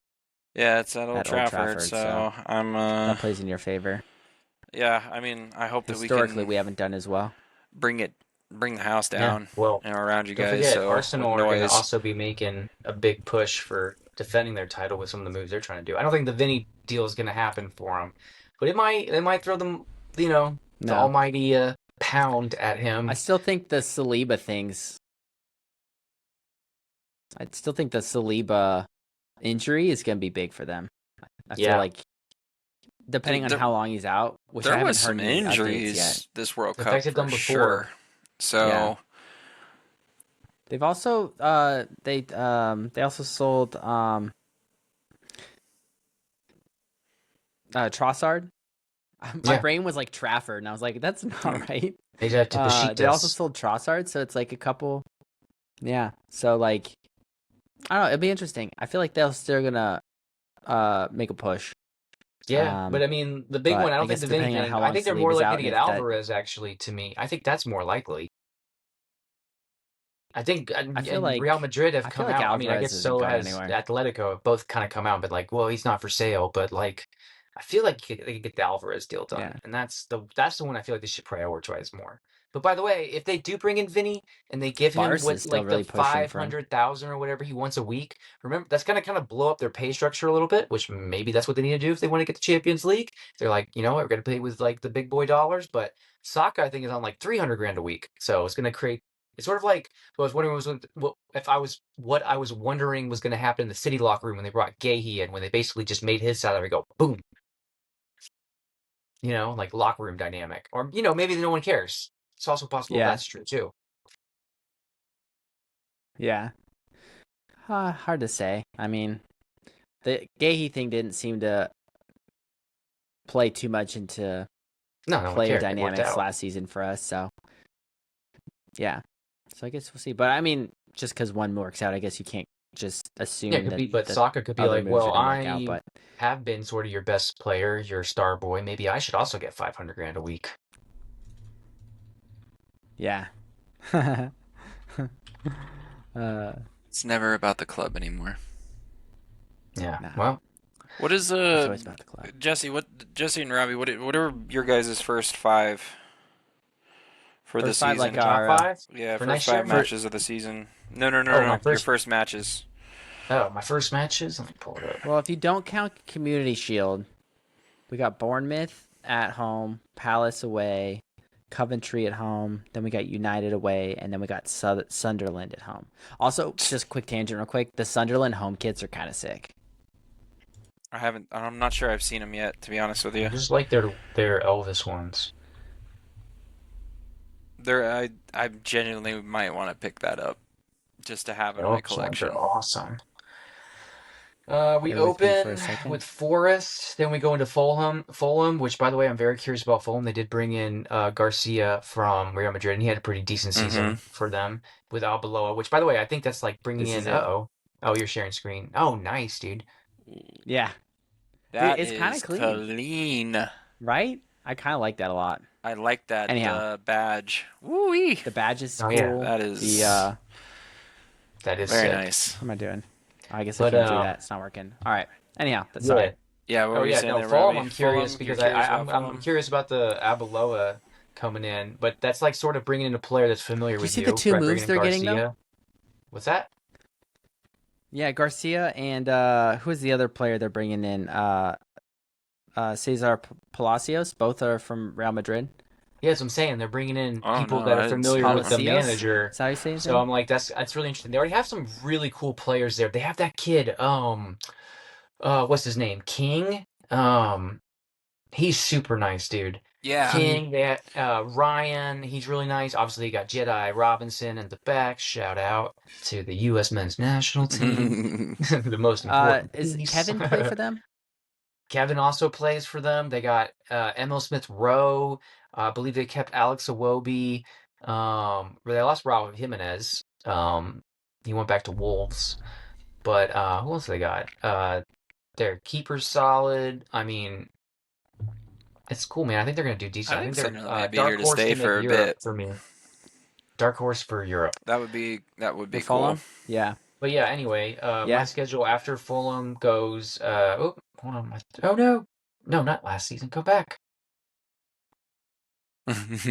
Yeah, it's at Old At Old Trafford, Trafford, so so I'm that plays in your favor. yeah, I mean, I hope that we Historically, can we haven't done as well. bring the house Yeah. down Well, around you don't guys, forget, so with Arsenal are going to noise. also be making a big push for defending their title with some of the moves they're trying to do. I don't think the Vinny deal is going to happen for them, but they might throw them, the No, almighty pound at him. I still think the Saliba things. I still think the Saliba injury is going to be big for them. I feel Yeah. like, depending on There- how long he's out, which I There haven't was heard some any updates yet. injuries this World It's Cup affected for them before. sure. So Yeah. They've also they also sold Trossard. My Yeah. brain was like Trafford, and I was like, that's not right. They have to They also sold Trossard, so it's like a couple. Yeah, so like, I don't know. It'd be interesting. I feel like they're still gonna make a push. Yeah, but I mean, the big but one, I I don't think guess the Vinny depending on thing. how I long think they're more Saliba's likely out to and get if that Alvarez, actually, to me. I think that's more likely. I think I feel and Real like Madrid have I feel come like out. I mean, I Alvarez guess isn't so going has anywhere. Atletico have both kind of come out, but like, well, he's not for sale. But like, I feel like they could get the Alvarez deal Yeah. done, and that's the one I feel like they should prioritize more. But by the way, if they do bring in Vinny and they give him Barca what is still like the really pushing for him. 500,000 or whatever he wants a week, remember that's gonna kind of blow up their pay structure a little bit, which maybe that's what they need to do if they want to get the Champions League. They're like, you know what, we're gonna pay with like the big boy dollars, but Saka I think is on like 300 grand a week, so it's gonna create. It's sort of like so I was wondering what I was wondering was going to happen in the City locker room when they brought Gahey in, when they basically just made his salary go boom, like locker room dynamic, or maybe no one cares. It's also possible Yeah. that's true too. Yeah. Hard to say. I mean, the Gahey thing didn't seem to play too much into No one player cared. It worked dynamics out. last season for us. So yeah. So I guess we'll see. But I mean, just because one works out, I guess you can't just assume Yeah, it could that be, but the Saka could be other like, moves well, are going to work out. I But have been sort of your best player, your star boy. Maybe I should also get 500 grand a week. yeah. It's never about the club anymore. Yeah. Nah. Well, What is It's always about the club. Jesse and Robbie? What are your guys' first five for the First five, season? like top our five Yeah, for first next five year. matches of the season. No, my Your first. first matches. Oh, my first matches. Let me pull it up. Well, if you don't count Community Shield, we got Bournemouth at home, Palace away, Coventry at home, then we got United away, and then we got Sunderland at home. Also, just quick tangent real quick, the Sunderland home kits are kind of sick. I'm not sure I've seen them yet, to be honest with you. Just like their Elvis ones. I genuinely might want to pick that up just to have in Their my Elvis ones collection. are awesome. We Bear with me for open a second. with Forest, then we go into Fulham, which, by the way, I'm very curious about Fulham. They did bring in Garcia from Real Madrid, and he had a pretty decent season for them with Arbeloa, which, by the way, I think that's like bringing This in. is it. Oh, you're sharing screen. Oh, nice, dude. Yeah, That it's kinda is clean. clean. right? I kind of like that a lot. I like that Anyhow. badge. Woo-wee. The badge is Oh, cool. yeah. That is The That is very sick. nice. what am I doing? I guess But, I can't do that. It's not working. All right. Anyhow, that's Yeah. sorry. Yeah, what Oh were you yeah, saying no, there, Fulham. Robbie? I'm curious Fulham? because You're curious I'm about Fulham? curious about the Arbeloa coming in, but that's like sort of bringing in a player that's familiar Do you with see you. the two right? moves Bringing in they're getting, though? Garcia. What's that? Yeah, Garcia and who is the other player they're bringing in? Cesar Palacios. Both are from Real Madrid. Yeah, that's what I'm saying. They're bringing in Oh, people no, that I are didn't see familiar with the that. Palacios? manager. Is that how you say his So name? I'm like, that's really interesting. They already have some really cool players there. They have that kid, what's his name? King. He's super nice, dude. Yeah. King, they Ryan, he's really nice. Obviously, you got Jedi Robinson in the back. Shout out to the U.S. men's national team, the most important Is piece. Kevin play for them? Kevin also plays for them. They got Emil Smith Rowe. I believe they kept Alex Iwobi. But they lost Raul Jimenez. He went back to Wolves. But who else they got? Their keeper's solid. I mean, it's cool, man. I think they're gonna do decent. I think they're Sunderland might be dark here to horse stay team for of a Europe bit. for me. Dark horse for Europe. That would be The cool. Fulham? Yeah. But yeah, anyway, my Yeah. schedule after Fulham goes. Oh, hold on. Oh no, not last season. Go back.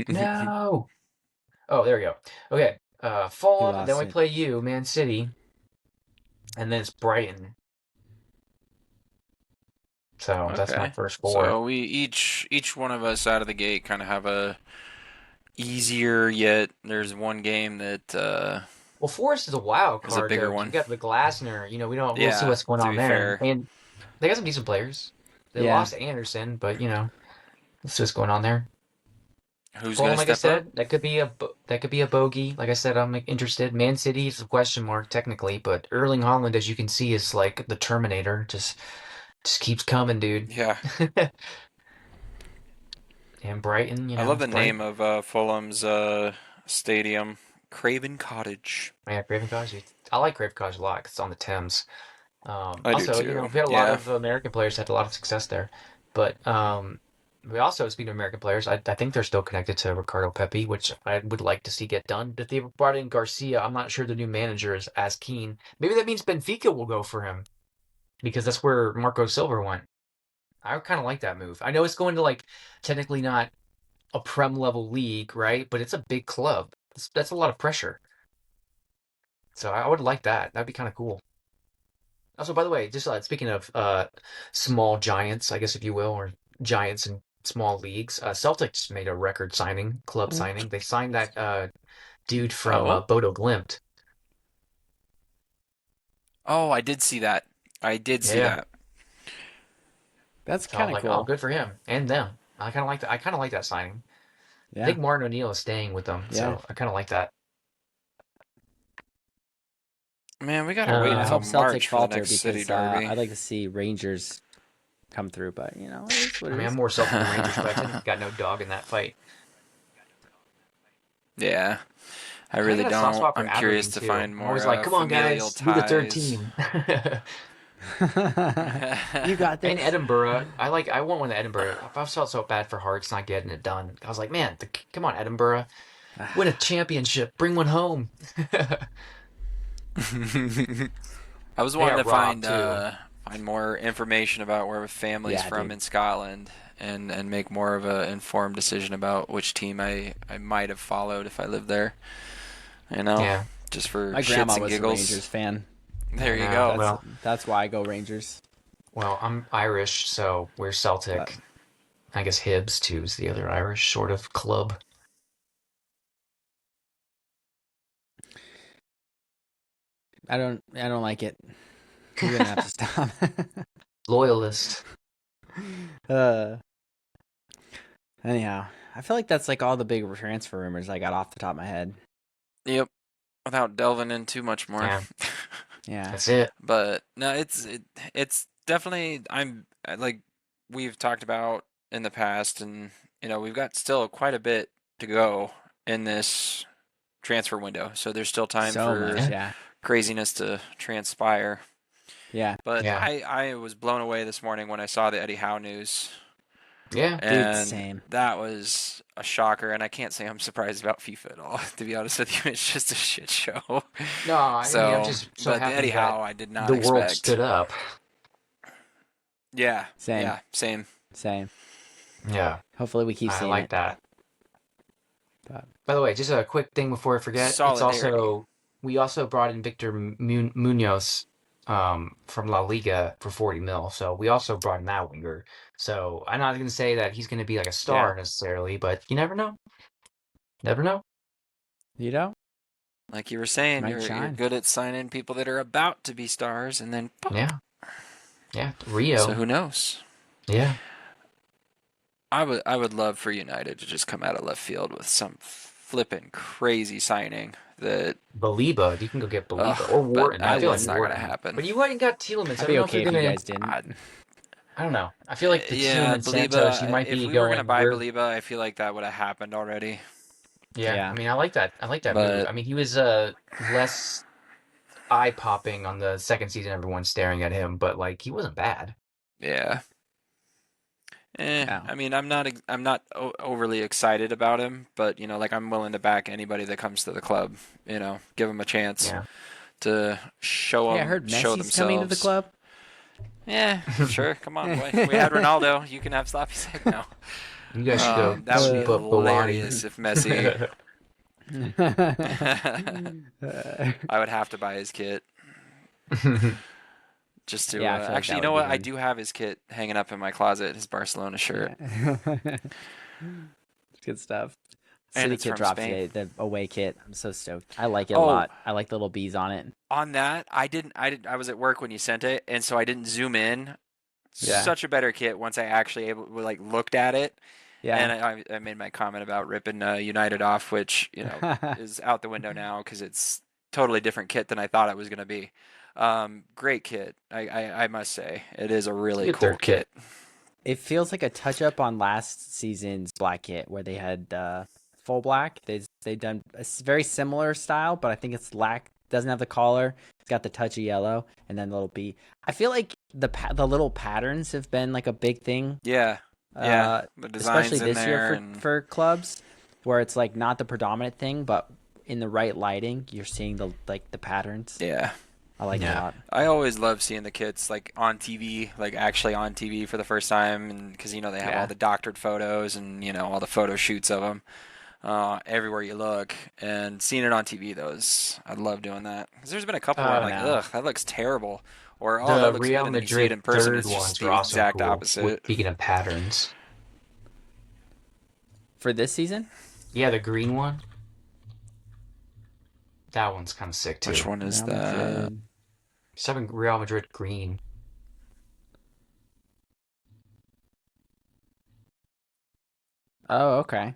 No. Oh, there we go. Okay. Fulham. lost Then we it. play you, Man City, and then it's Brighton. So that's my Okay. first four. So we each one of us out of the gate kind of have a easier, yet there's one game that Well, Forest is a wild It's a card. bigger Though. one. You got the Glasner. We'll see Yeah, what's going to on be there. fair. And they got some decent players. They Yeah. lost Anderson, but let's see what's going on there. who's Fulham, going like to I step up? said, that could be a bogey. Like I said, I'm interested. Man City is a question mark technically, but Erling Haaland, as you can see, is like the Terminator. Just keeps coming, dude. Yeah. And Brighton, I love the Brighton. name of Fulham's stadium, Craven Cottage. Yeah, Craven Cottage. I like Craven Cottage a lot 'cause it's on the Thames. I do Also, too. we had a lot Yeah. of American players had a lot of success there, but We also, speaking of American players, I think they're still connected to Ricardo Pepi, which I would like to see get done. If they brought in Garcia, I'm not sure the new manager is as keen. Maybe that means Benfica will go for him because that's where Marco Silva went. I kind of like that move. I know it's going to like technically not a Prem level league, right? But it's a big club. That's a lot of pressure. So I would like that. That'd be kind of cool. Also, by the way, just speaking of small giants, I guess if you will, or giants in small leagues, Celtics made a record signing, club signing. They signed that dude from Oh, Bodo Glimt. oh, I did see that. I did see Yeah, that. That's so I kind was of like, oh, cool. good for him and them. I kind of like that. I kind of like that signing. I Yeah, think Martin O'Neill is staying with them, yeah. so I kind of like that. Man, we gotta wait I Uh, until hope Celtic March for the falter next city because derby. I'd like to see Rangers come through, but it is what I it mean, I'm is. more Celtic than Rangers, but I technically got no dog in that fight. Yeah, I I kind of really got a soft don't. spot for I'm curious Aberdeen to too. find I'm always more like, come on, familial guys, be the third ties. team. You got And this. Edinburgh, I want one to Edinburgh. I felt so bad for Hearts not getting it done. I was like, man, come on, Edinburgh, win a championship, bring one home. I was They wanting got to robbed too. find more information about where my family's Yeah, from dude. in Scotland and make more of a informed decision about which team I might have followed if I lived there. You know, Yeah, just for My grandma shits and was a Rangers giggles. fan. There you no, go. That's why I go Rangers. I'm Irish, so we're But Celtic. I guess Hibs too is the other Irish sort of club. I don't like it. You're gonna have to stop. Loyalist. uh, anyhow, I feel like that's like all the big transfer rumors I got off the top of my head. Yep. Without delving in too much more. Yeah, Yeah. that's it. But no, it's definitely like we've talked about in the past, and we've got still quite a bit to go in this transfer window. So there's still time So much, for Yeah, yeah. craziness to transpire. Yeah. But yeah, I was blown away this morning when I saw the Eddie Howe news, yeah. Dude, and same. that was a shocker. And I can't say I'm surprised about FIFA at all. To be honest with you, it's just a shit show. No, I mean, I'm So, just so but the Eddie happy that Howe I did not the world expect. stood up. Yeah, Same. yeah, same. Same. Yeah, Hopefully we keep I seeing like it. that. But By the way, just a quick thing before I forget. It's Solidarity. also we also brought in Victor Munoz from La Liga for 40 mil. So we also brought in that winger. So I'm not going to say that he's going to be like a yeah. star necessarily, but you never know. Never know. You know? Like you were saying, Might you're shine. good at signing people that are about to be stars, and then pop. Yeah. Yeah. So Rio. who knows? Yeah. I would love for United to just come out of left field with some flippin' crazy signing that. Baliba. You can go get Baliba or Ugh, but Wharton. I feel like that's not gonna Wharton. happen. But you ain't got Tielemans. I I'd don't be know if okay you're if you gonna. guys didn't. I don't know. I feel like the Yeah, Tielemans Santos. You Baliba. might If be we were gonna going. buy We're Baliba, I feel like that would have happened already. Yeah. I Yeah. mean, I like that. I like that move. But I mean, he was less eye popping on the second season. Everyone staring at him, but like he wasn't bad. yeah, Yeah. I mean, I'm not overly excited about him, but like I'm willing to back anybody that comes to the club. Give them a chance Yeah. to show Hey, I them, heard show Messi's coming to the themselves. club. Yeah, sure. Come on, boy. We had Ronaldo. You can have Sloppy Sack now. You guys should go That would be swoop up hilarious if Messi. Bawani. I would have to buy his kit just to. Yeah, I feel like Actually, that you know would be what? I good. do have his kit hanging up in my closet. His Barcelona shirt, Yeah. Good stuff. and City it's kit from dropped Spain. today. The away kit. I'm so stoked. I like it a Oh, lot. I like the little bees on it. on that, I didn't. I was at work when you sent it, and so I didn't zoom in. Yeah. Such a better kit once I actually looked at it, and Yeah. I made my comment about ripping United off, which is out the window now because it's totally different kit than I thought it was going to be. Great kit, I must say. It is a really Good cool third kit. It feels like a touch up on last season's black kit where they had full black. They've done a very similar style, but I think it's doesn't have the collar. It's got the touch of yellow and then the little bee. I feel like the little patterns have been like a big thing Yeah, Yeah, the especially designs in this year there for and for clubs, where it's like not the predominant thing, but in the right lighting, you're seeing the patterns. yeah. I like it a Yeah. lot. I always love seeing the kits like on TV, like actually on TV for the first time, and because they have Yeah. all the doctored photos and all the photo shoots of them everywhere you look, and seeing it on TV, I love doing that. Because there's been a couple where I'm Uh, like, No. ugh, that looks terrible, or oh, the that looks good, Real and then you see it Madrid in person, third it's just ones were the also exact cool. opposite. Speaking of patterns, For this season? yeah, the green one, that one's kind of sick too. Which one is Real that? Madrid. Just having Real Madrid green. Oh, okay.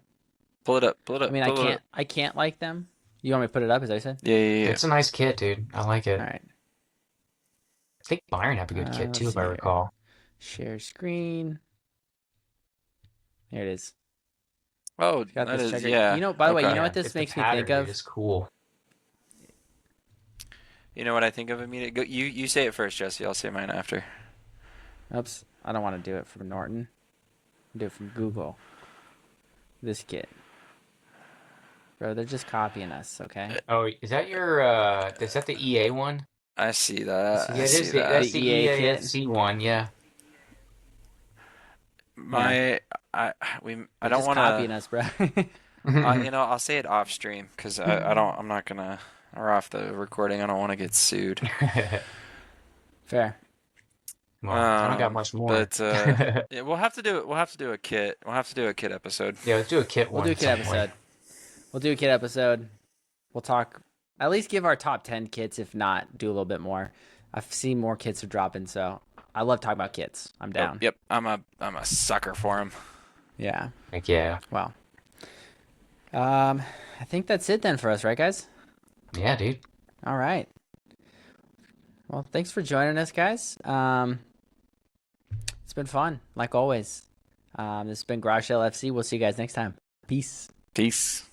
Pull it up, pull it I up, mean, pull it up. I can't like them. You want me to put it up, as I said? Yeah, yeah, yeah. It's a nice kit, dude. I like it. All right. I think Bayern have a good kit too, Let's if I see here. recall. Share screen. Here it is. Oh, Got that this is, checker. yeah. You know, by the way, you Okay. know what this It's the makes me pattern, think of? dude. It's cool. You know what I think of immediately? You say it first, Jesse. I'll say mine after. Oops, I don't want to do it from Norton. I'll do it from Google. This kit. Bro, they're just copying us, okay? Oh, is that is that the EA one? I see that. Yeah, I it see is. that. That's the The EA kit? EAFC one. Yeah. My, I They're don't just want copying to. us, bro. I'll say it off stream because I don't. I'm not gonna. Or off the recording. I don't want to get sued. Fair. Well, I don't got much more. But yeah, we'll have to do it. We'll have to do a kit. We'll have to do a kit episode. Yeah, let's do a kit We'll one. do a at kit some episode. point. We'll do a kit episode. We'll talk, at least give our top 10 kits, if not, do a little bit more. I've seen more kits are dropping, so I love talking about kits. I'm down. Yep. I'm a sucker for them. Yeah. Like, yeah. Well, I think that's it then for us, right, guys? Yeah, dude. All right. Well, thanks for joining us, guys. It's been fun, like always. This has been Garage Sale FC. We'll see you guys next time. Peace. Peace.